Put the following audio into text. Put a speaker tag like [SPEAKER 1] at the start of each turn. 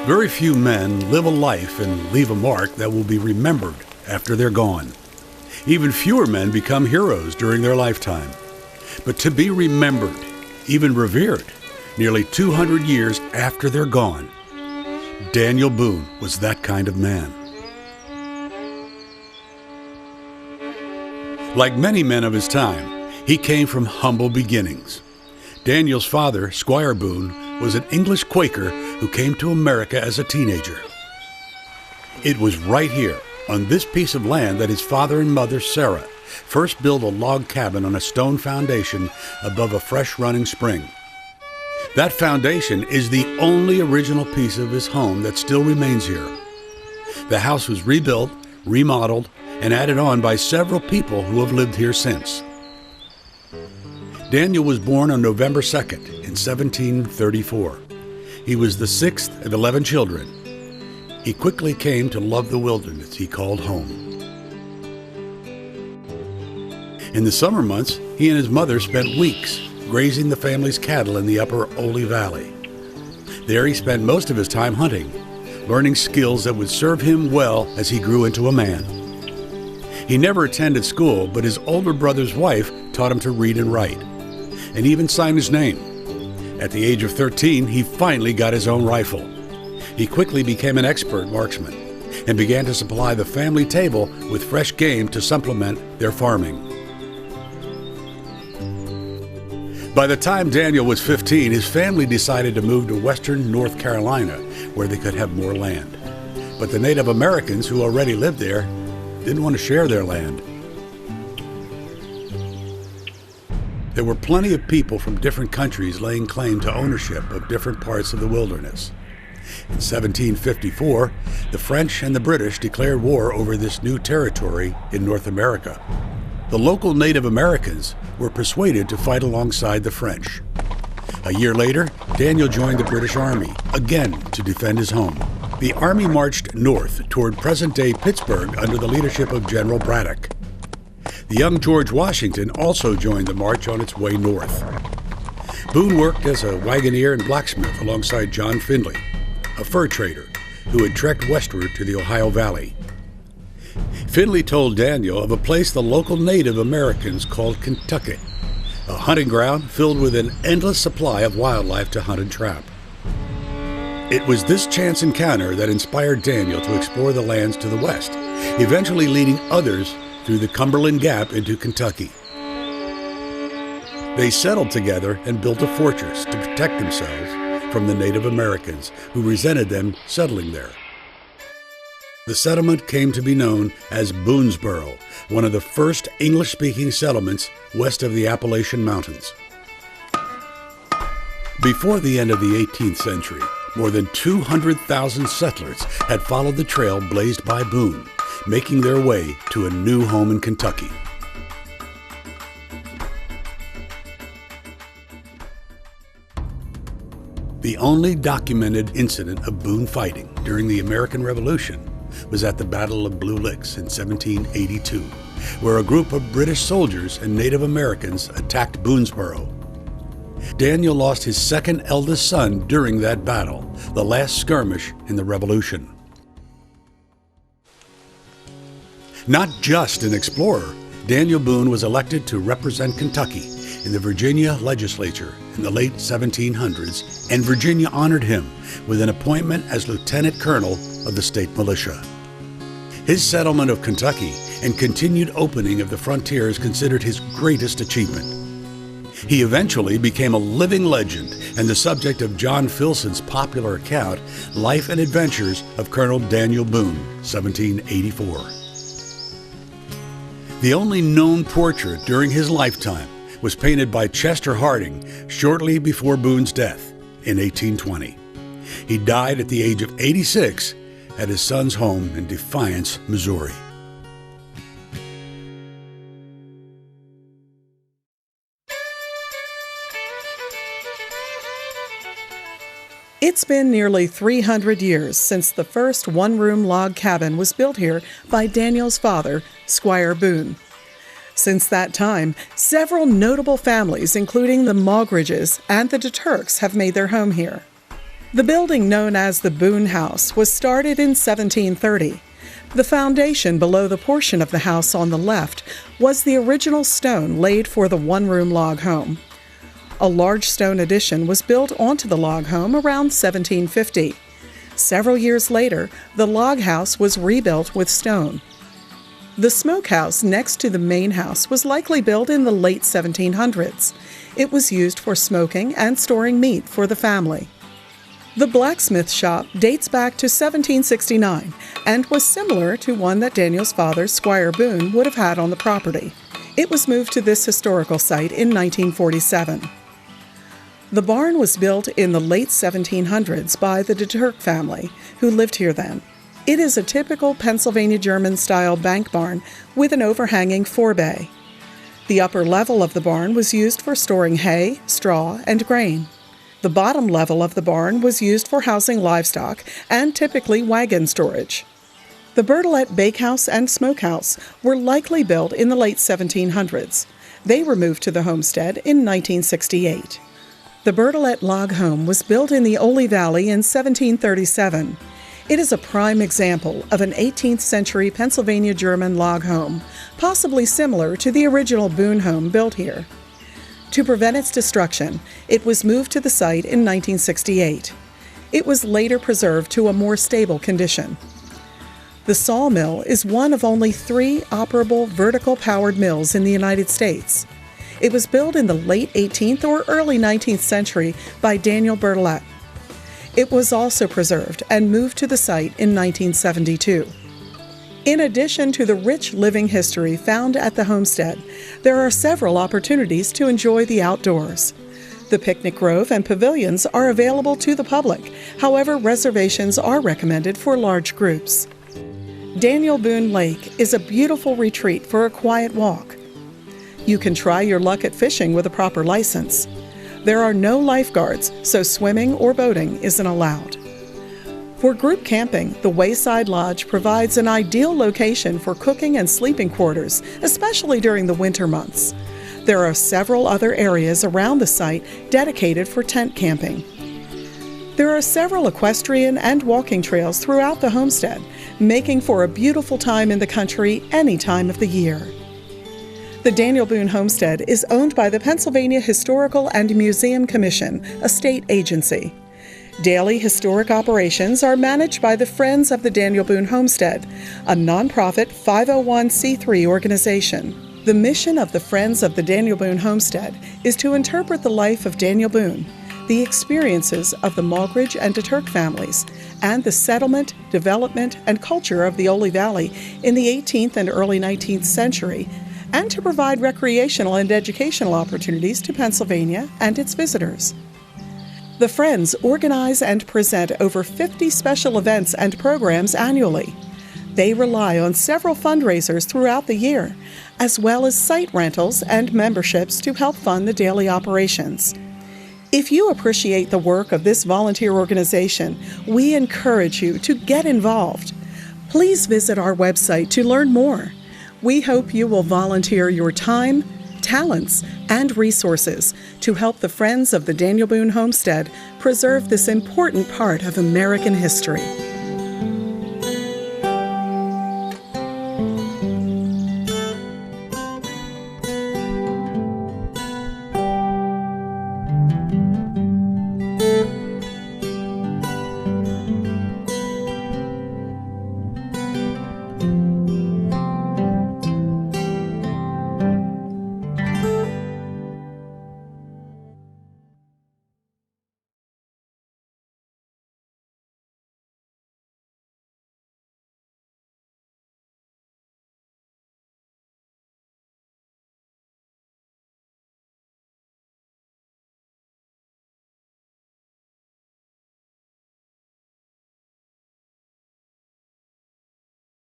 [SPEAKER 1] Very few men live a life and leave a mark that will be remembered after they're gone. Even fewer men become heroes during their lifetime. But to be remembered, even revered, nearly 200 years after they're gone, Daniel Boone was that kind of man. Like many men of his time, he came from humble beginnings. Daniel's father, Squire Boone, was an English Quaker who came to America as a teenager. It was right here, on this piece of land, that his father and mother, Sarah, first built a log cabin on a stone foundation above a fresh-running spring. That foundation is the only original piece of his home that still remains here. The house was rebuilt, remodeled, and added on by several people who have lived here since. Daniel was born on November 2nd in 1734. He was the sixth of 11 children. He quickly came to love the wilderness he called home. In the summer months, he and his mother spent weeks grazing the family's cattle in the upper Ole Valley. There he spent most of his time hunting, learning skills that would serve him well as he grew into a man. He never attended school, but his older brother's wife taught him to read and write, and even sign his name. At the age of 13, he finally got his own rifle. He quickly became an expert marksman and began to supply the family table with fresh game to supplement their farming. By the time Daniel was 15, his family decided to move to western North Carolina, where they could have more land. But the Native Americans who already lived there didn't want to share their land. There were plenty of people from different countries laying claim to ownership of different parts of the wilderness. In 1754, the French and the British declared war over this new territory in North America. The local Native Americans were persuaded to fight alongside the French. A year later, Daniel joined the British Army, again to defend his home. The Army marched north toward present-day Pittsburgh under the leadership of General Braddock. The young George Washington also joined the march on its way north. Boone worked as a wagoner and blacksmith alongside John Findlay, a fur trader who had trekked westward to the Ohio Valley. Findlay told Daniel of a place the local Native Americans called Kentucky, a hunting ground filled with an endless supply of wildlife to hunt and trap. It was this chance encounter that inspired Daniel to explore the lands to the west, eventually leading others through the Cumberland Gap into Kentucky. They settled together and built a fortress to protect themselves from the Native Americans who resented them settling there. The settlement came to be known as Boonesboro, one of the first English-speaking settlements west of the Appalachian Mountains. Before the end of the 18th century, more than 200,000 settlers had followed the trail blazed by Boone, making their way to a new home in Kentucky. The only documented incident of Boone fighting during the American Revolution was at the Battle of Blue Licks in 1782, where a group of British soldiers and Native Americans attacked Boonesboro. Daniel lost his second eldest son during that battle, the last skirmish in the Revolution. Not just an explorer, Daniel Boone was elected to represent Kentucky in the Virginia legislature in the late 1700s, and Virginia honored him with an appointment as lieutenant colonel of the state militia. His settlement of Kentucky and continued opening of the frontier is considered his greatest achievement. He eventually became a living legend and the subject of John Filson's popular account, Life and Adventures of Colonel Daniel Boone, 1784. The only known portrait during his lifetime was painted by Chester Harding shortly before Boone's death in 1820. He died at the age of 86 at his son's home in Defiance, Missouri.
[SPEAKER 2] It's been nearly 300 years since the first one-room log cabin was built here by Daniel's father, Squire Boone. Since that time, several notable families, including the Mogridges and the DeTurks, have made their home here. The building known as the Boone House was started in 1730. The foundation below the portion of the house on the left was the original stone laid for the one-room log home. A large stone addition was built onto the log home around 1750. Several years later, the log house was rebuilt with stone. The smokehouse next to the main house was likely built in the late 1700s. It was used for smoking and storing meat for the family. The blacksmith shop dates back to 1769 and was similar to one that Daniel's father, Squire Boone, would have had on the property. It was moved to this historical site in 1947. The barn was built in the late 1700s by the DeTurk family, who lived here then. It is a typical Pennsylvania German-style bank barn with an overhanging forebay. The upper level of the barn was used for storing hay, straw, and grain. The bottom level of the barn was used for housing livestock and typically wagon storage. The Bertolet Bakehouse and Smokehouse were likely built in the late 1700s. They were moved to the homestead in 1968. The Bertolet log home was built in the Ole Valley in 1737. It is a prime example of an 18th century Pennsylvania German log home, possibly similar to the original Boone home built here. To prevent its destruction, it was moved to the site in 1968. It was later preserved to a more stable condition. The sawmill is one of only 3 operable vertical-powered mills in the United States. It was built in the late 18th or early 19th century by Daniel Bertolet. It was also preserved and moved to the site in 1972. In addition to the rich living history found at the homestead, there are several opportunities to enjoy the outdoors. The picnic grove and pavilions are available to the public. However, reservations are recommended for large groups. Daniel Boone Lake is a beautiful retreat for a quiet walk. You can try your luck at fishing with a proper license. There are no lifeguards, so swimming or boating isn't allowed. For group camping, the Wayside Lodge provides an ideal location for cooking and sleeping quarters, especially during the winter months. There are several other areas around the site dedicated for tent camping. There are several equestrian and walking trails throughout the homestead, making for a beautiful time in the country any time of the year. The Daniel Boone Homestead is owned by the Pennsylvania Historical and Museum Commission, a state agency. Daily historic operations are managed by the Friends of the Daniel Boone Homestead, a nonprofit 501c3 organization. The mission of the Friends of the Daniel Boone Homestead is to interpret the life of Daniel Boone, the experiences of the Mulgridge and DeTurk families, and the settlement, development, and culture of the Ole Valley in the 18th and early 19th century, and to provide recreational and educational opportunities to Pennsylvania and its visitors. The Friends organize and present over 50 special events and programs annually. They rely on several fundraisers throughout the year, as well as site rentals and memberships to help fund the daily operations. If you appreciate the work of this volunteer organization, we encourage you to get involved. Please visit our website to learn more. We hope you will volunteer your time, talents, and resources to help the Friends of the Daniel Boone Homestead preserve this important part of American history.